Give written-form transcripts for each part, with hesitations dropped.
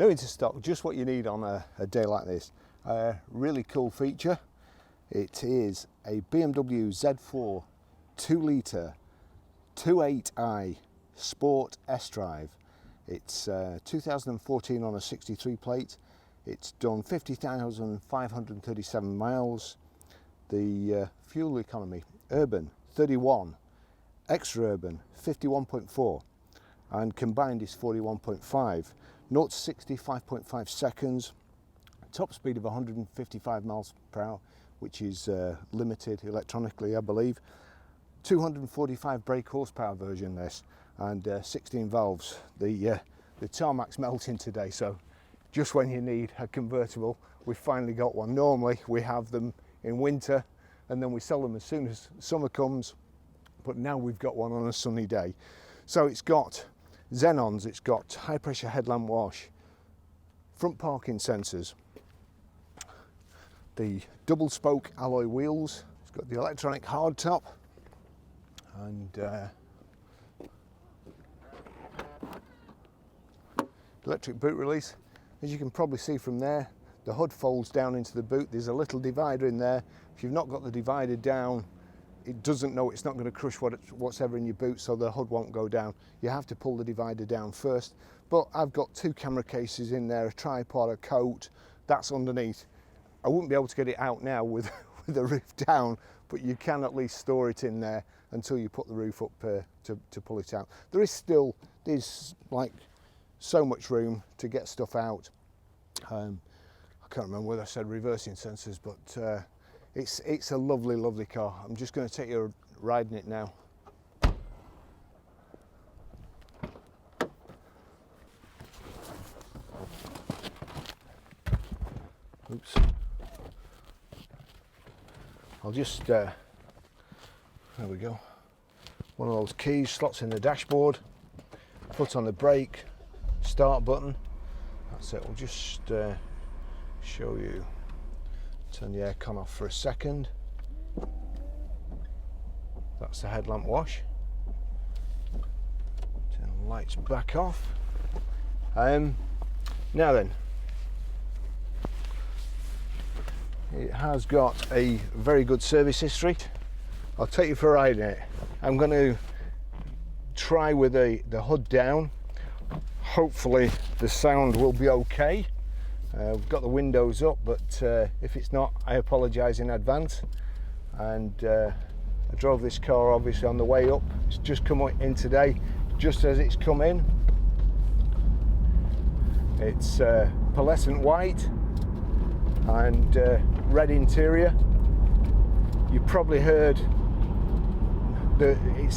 New into stock, just what you need on a day like this. Really cool feature. It is a BMW Z4 2-litre 2.8i Sport sDrive. It's 2014 on a 63 plate. It's done 50,537 miles. The fuel economy, urban 31, extra urban 51.4, and combined is 41.5. 0 to 60, 5.5 seconds. Top speed of 155 miles per hour, which is limited electronically, I believe. 245 brake horsepower version this, and 16 valves. The tarmac's melting today, so just when you need a convertible, we finally got one. Normally we have them in winter and then we sell them as soon as summer comes, but now we've got one on a sunny day. So it's got xenons, it's got high pressure headlamp wash, front parking sensors, the double spoke alloy wheels, it's got the electronic hardtop, and electric boot release. As you can probably see from there, the hood folds down into the boot. There's a little divider in there. If you've not got the divider down, it doesn't know, it's not going to crush what's ever in your boot, so the hood won't go down. You have to pull the divider down first. But I've got 2 camera cases in there, a tripod, a coat, that's underneath. I wouldn't be able to get it out now with the roof down, but you can at least store it in there until you put the roof up to pull it out. There's like so much room to get stuff out. I can't remember whether I said reversing sensors, but it's a lovely, lovely car. I'm just going to take you riding it now. Oops. I'll just, there we go. One of those keys slots in the dashboard, foot on the brake, start button. That's it. We'll just show you. Turn the aircon off for a second. That's the headlamp wash. Turn the lights back off. Now then, it has got a very good service history. I'll take you for a ride in it. I'm going to try with the hood down. Hopefully the sound will be okay. We've got the windows up, but if it's not, I apologise in advance. And I drove this car obviously on the way up. It's just come in today, just as it's come in. It's pearlescent white and red interior. You probably heard that it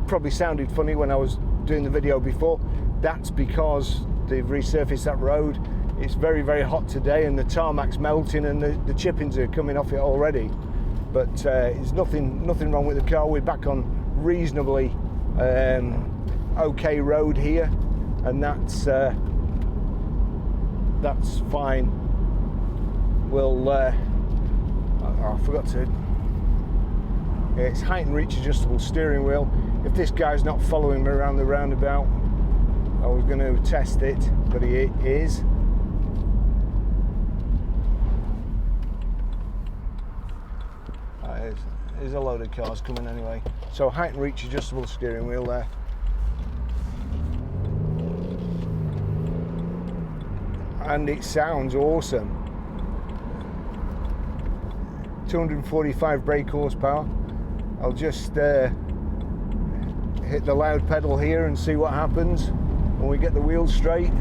probably sounded funny when I was doing the video before. That's because they've resurfaced that road. It's very, very hot today and the tarmac's melting and the chippings are coming off it already. But there's nothing wrong with the car. We're back on reasonably okay road here, and that's fine. We'll I forgot to, it's height and reach adjustable steering wheel. If this guy's not following me around the roundabout, I was going to test it, but he is. There's a load of cars coming anyway. So height and reach adjustable steering wheel there. And it sounds awesome. 245 brake horsepower. I'll just hit the loud pedal here and see what happens when we get the wheels straight.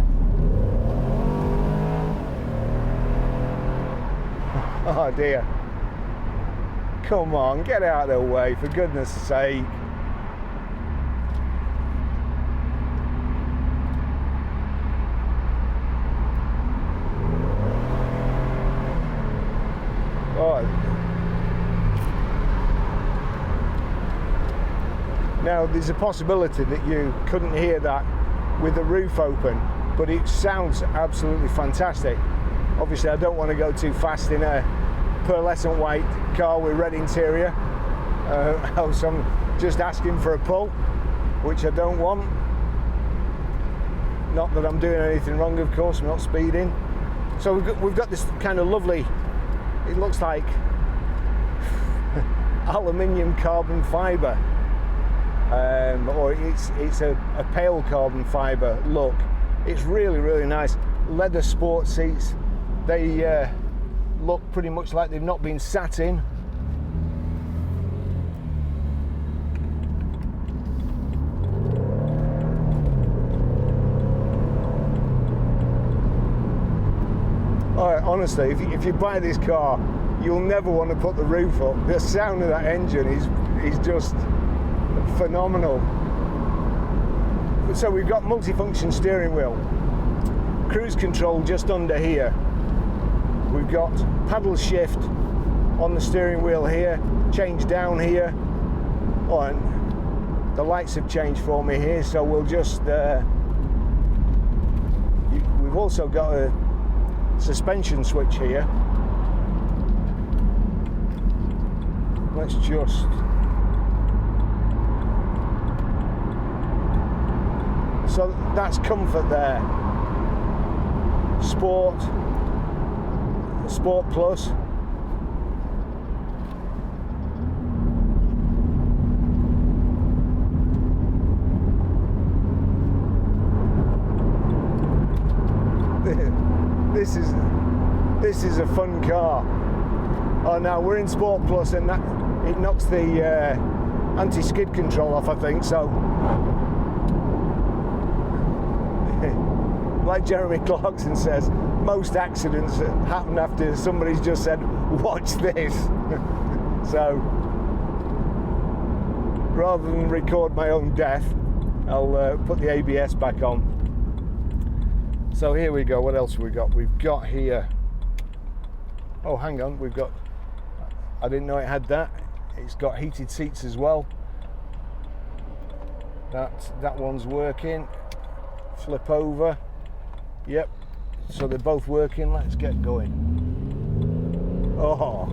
Oh dear. Come on, get out of the way, for goodness sake. Oh. Now, there's a possibility that you couldn't hear that with the roof open, but it sounds absolutely fantastic. Obviously, I don't want to go too fast in a pearlescent white car with red interior, so I'm just asking for a pull, which I don't want. Not that I'm doing anything wrong, of course, I'm not speeding. So we've got this kind of lovely, it looks like aluminium carbon fibre, or it's a pale carbon fibre look. It's really, really nice. Leather sport seats. They look pretty much like they've not been sat in. Honestly, if you buy this car, you'll never want to put the roof up. The sound of that engine is just phenomenal. So we've got multifunction steering wheel, cruise control just under here. We've got paddle shift on the steering wheel here, change down here. Oh, and the lights have changed for me here, so we'll just we've also got a suspension switch here. Let's just so that's comfort there. Sport plus. This is a fun car. Oh, now we're in Sport Plus, and that it knocks the anti-skid control off, I think. So, like Jeremy Clarkson says, most accidents happen after somebody's just said, "Watch this." So, rather than record my own death, I'll put the ABS back on. So here we go. What else have we got? We've got here. Oh, hang on. We've got. I didn't know it had that. It's got heated seats as well. That one's working. Flip over. Yep. So they're both working. Let's get going. Oh.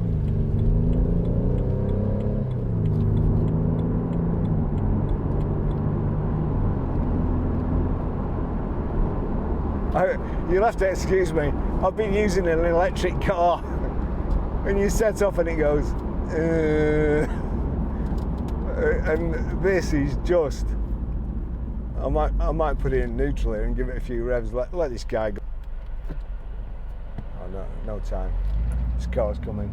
You'll have to excuse me. I've been using an electric car. When you set off and it goes, and this is just. I might put it in neutral here and give it a few revs. Let this guy go. Oh no time. This car's coming.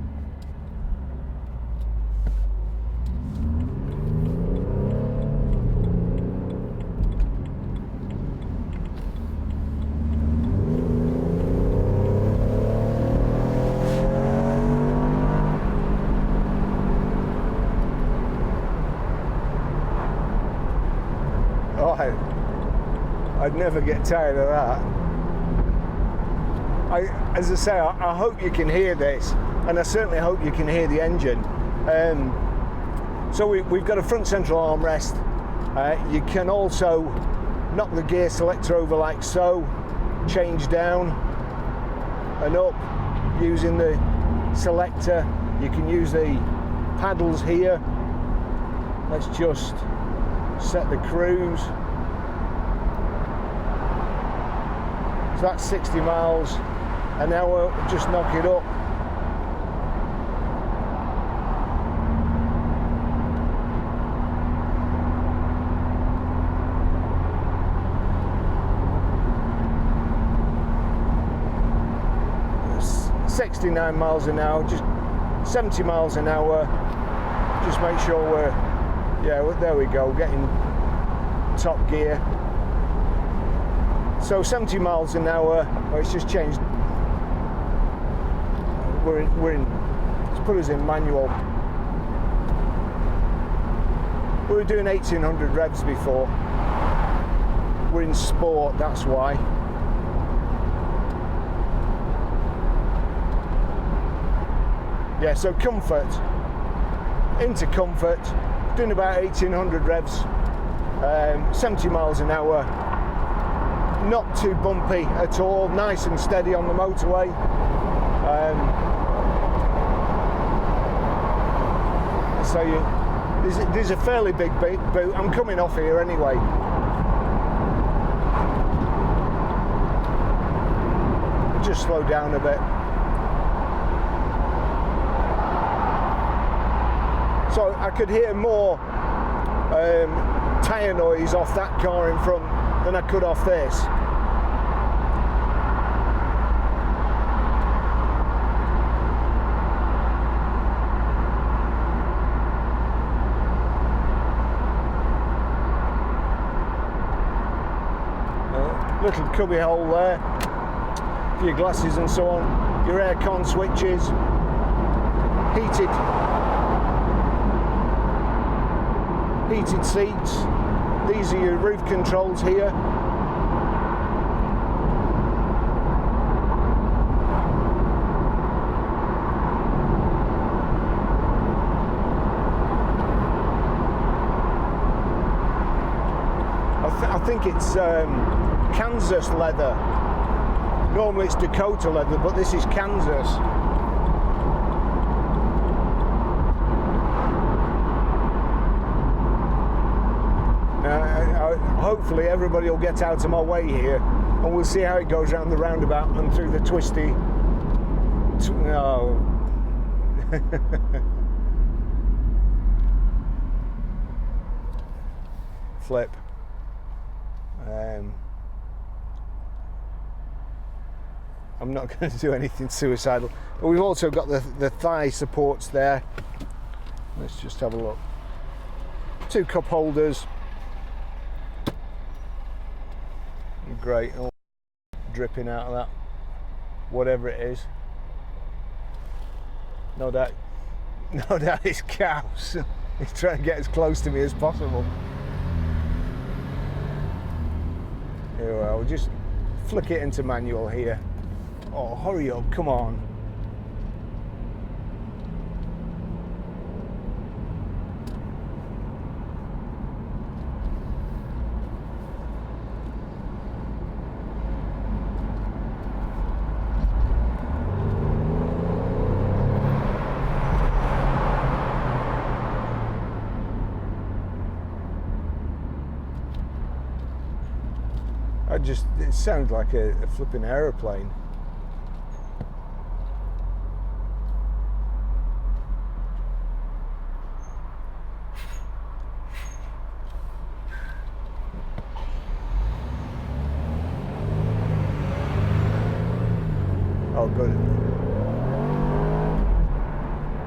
I'd never get tired of that. As I say, I hope you can hear this, and I certainly hope you can hear the engine. So we've got a front central armrest. You can also knock the gear selector over like so, change down and up using the selector. You can use the paddles here. Let's just set the cruise. So that's 60 miles an hour, just knock it up. It's 69 miles an hour, just 70 miles an hour. Just make sure there we go, getting top gear. So 70 miles an hour, it's just changed. We're in, let's put us in manual. We were doing 1800 revs before. We're in sport, that's why. Yeah, so comfort, into comfort, doing about 1800 revs, 70 miles an hour. Not too bumpy at all, nice and steady on the motorway. So there's a fairly big boot. I'm coming off here anyway. just slow down a bit. So I could hear more tyre noise off that car in front than I could off this. Little cubby hole there for your glasses and so on, your aircon switches, heated seats. These are your roof controls here. I think it's Kansas leather. Normally it's Dakota leather, but this is Kansas. Hopefully everybody will get out of my way here, and we'll see how it goes around the roundabout and through the twisty. Flip. I'm not going to do anything suicidal, but we've also got the thigh supports there. Let's just have a look. 2 cup holders. Great, all dripping out of that, whatever it is. No doubt it's cows. He's trying to get as close to me as possible. Here we are, we'll just flick it into manual here. Oh, hurry up, come on. It sounds like a flipping aeroplane. Oh, good.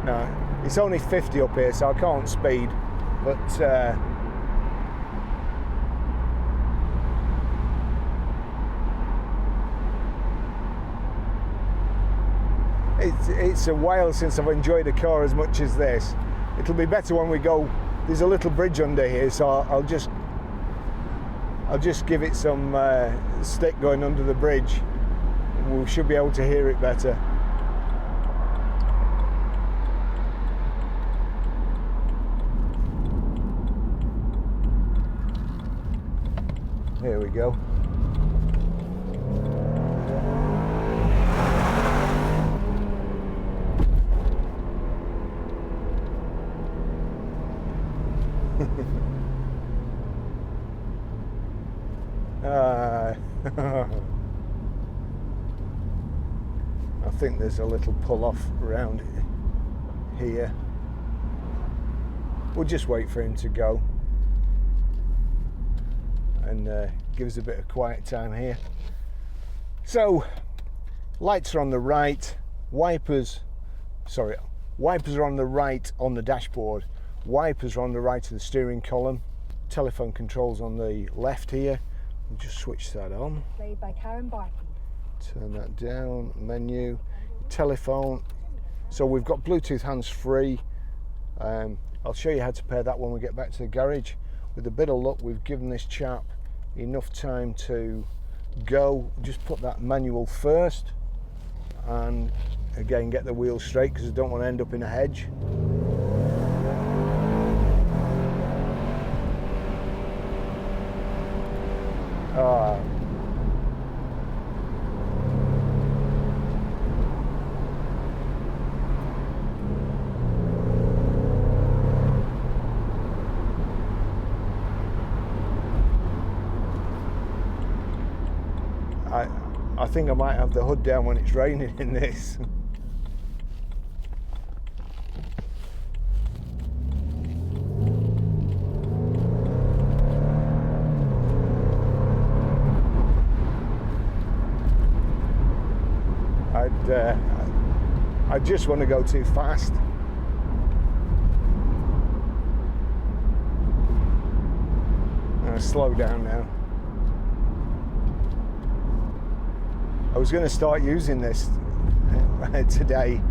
No, it's only 50 up here, so I can't speed, but it's a while since I've enjoyed a car as much as this. It'll be better when we go. There's a little bridge under here, so I'll just give it some stick going under the bridge. We should be able to hear it better. Here we go. I think there's a little pull off around here. We'll just wait for him to go and give us a bit of quiet time here. So, lights are on the right, wipers are on the right on the dashboard, wipers are on the right of the steering column, telephone controls on the left here. We'll just switch that on. Played by Karen Barkey. Turn that down, menu, telephone. So we've got Bluetooth hands-free. I'll show you how to pair that when we get back to the garage. With a bit of luck, we've given this chap enough time to go. Just put that manual first, and again get the wheels straight because I don't want to end up in a hedge. I think I might have the hood down when it's raining in this. I just want to go too fast. I'm going to slow down now. I was going to start using this today,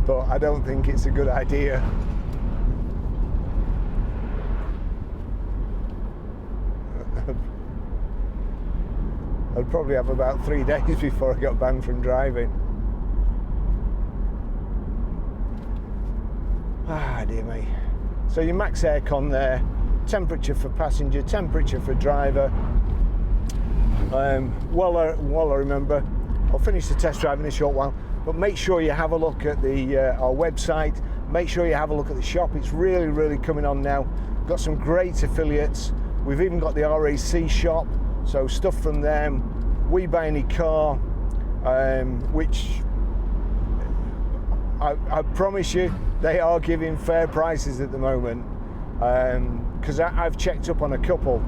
but I don't think it's a good idea. I'd probably have about 3 days before I got banned from driving. Ah, dear me. So your max aircon there, temperature for passenger, temperature for driver. While I remember, I'll finish the test drive in a short while, but make sure you have a look at the our website. Make sure you have a look at the shop. It's really, really coming on now. Got some great affiliates. We've even got the RAC shop, so stuff from them. We Buy Any Car, which I promise you, they are giving fair prices at the moment, because I've checked up on a couple,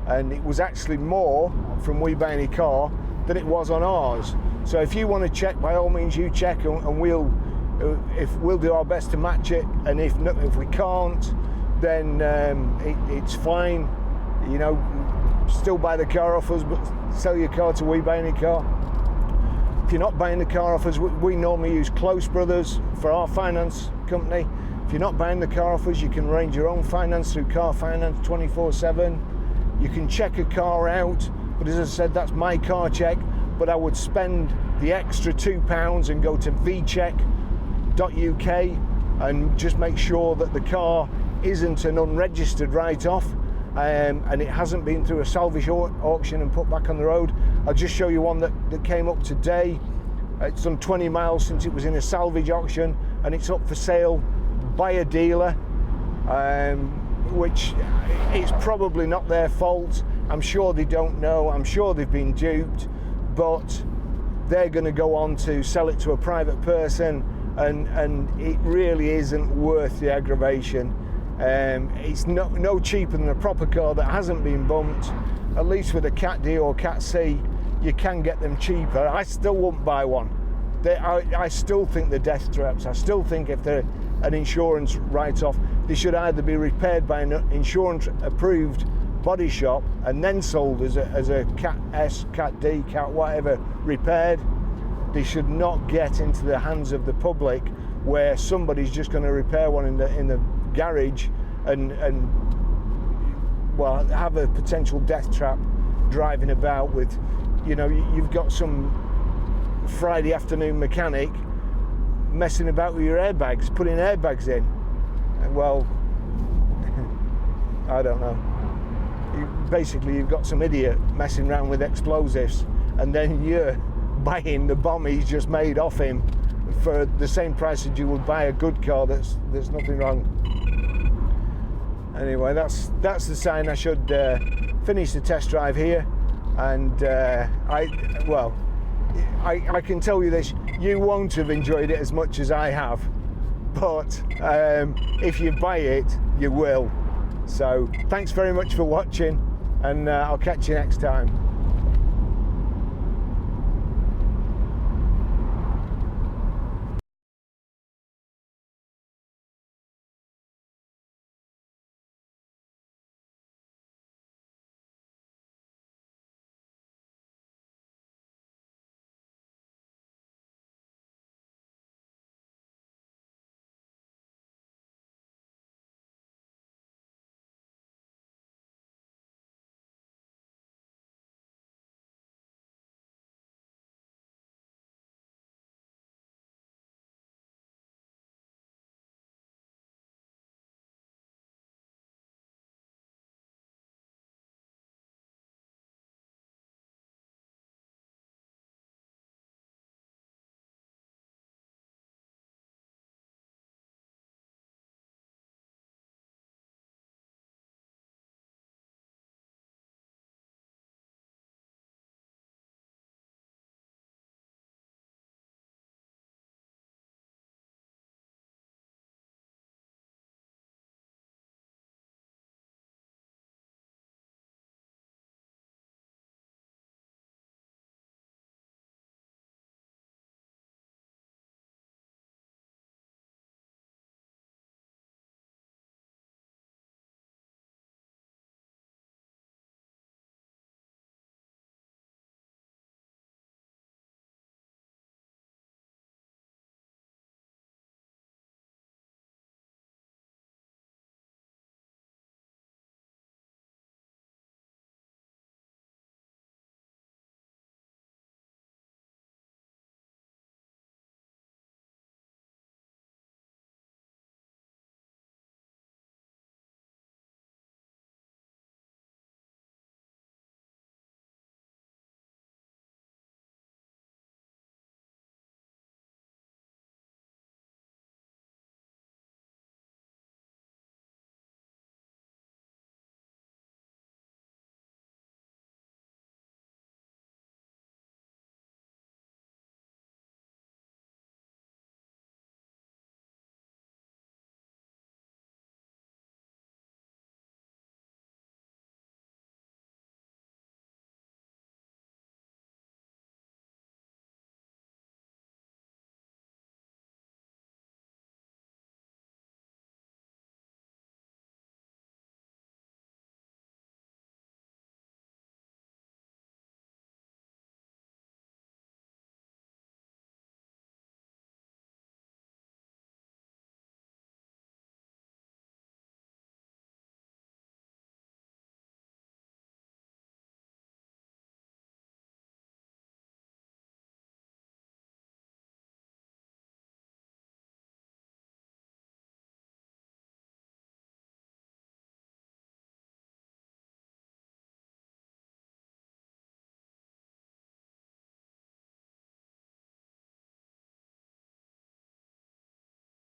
and it was actually more from We Buy Any Car than it was on ours. So if you want to check, by all means you check, and we'll do our best to match it, and if we can't, then it's fine. You know, still buy the car off us, but sell your car to We Buy Any Car. If you're not buying the car off us, we normally use Close Brothers for our finance company. If you're not buying the car off us, you can arrange your own finance through Car Finance 24/7. You can check a car out, but as I said, that's My Car Check, but I would spend the extra £2 and go to vcheck.uk and just make sure that the car isn't an unregistered write-off, and it hasn't been through a salvage auction and put back on the road. I'll just show you one that came up today. It's done 20 miles since it was in a salvage auction, and it's up for sale by a dealer, which it's probably not their fault. I'm sure they don't know. I'm sure they've been duped, but they're going to go on to sell it to a private person, and it really isn't worth the aggravation. It's no cheaper than a proper car that hasn't been bumped. At least with a Cat D or Cat C, you can get them cheaper. I still won't buy one. I still think they're death traps. I still think if they're an insurance write-off, they should either be repaired by an insurance-approved body shop and then sold as a Cat S, Cat D, Cat whatever repaired. They should not get into the hands of the public where somebody's just going to repair one in the garage and well, have a potential death trap driving about with, you know, you've got some Friday afternoon mechanic messing about with your airbags, putting airbags in. Well, I don't know. Basically, you've got some idiot messing around with explosives, and then you're buying the bomb he's just made off him for the same price that you would buy a good car that's nothing wrong. Anyway, that's the sign I should finish the test drive here, and I can tell you this, you won't have enjoyed it as much as I have, but if you buy it, you will. So thanks very much for watching, and I'll catch you next time.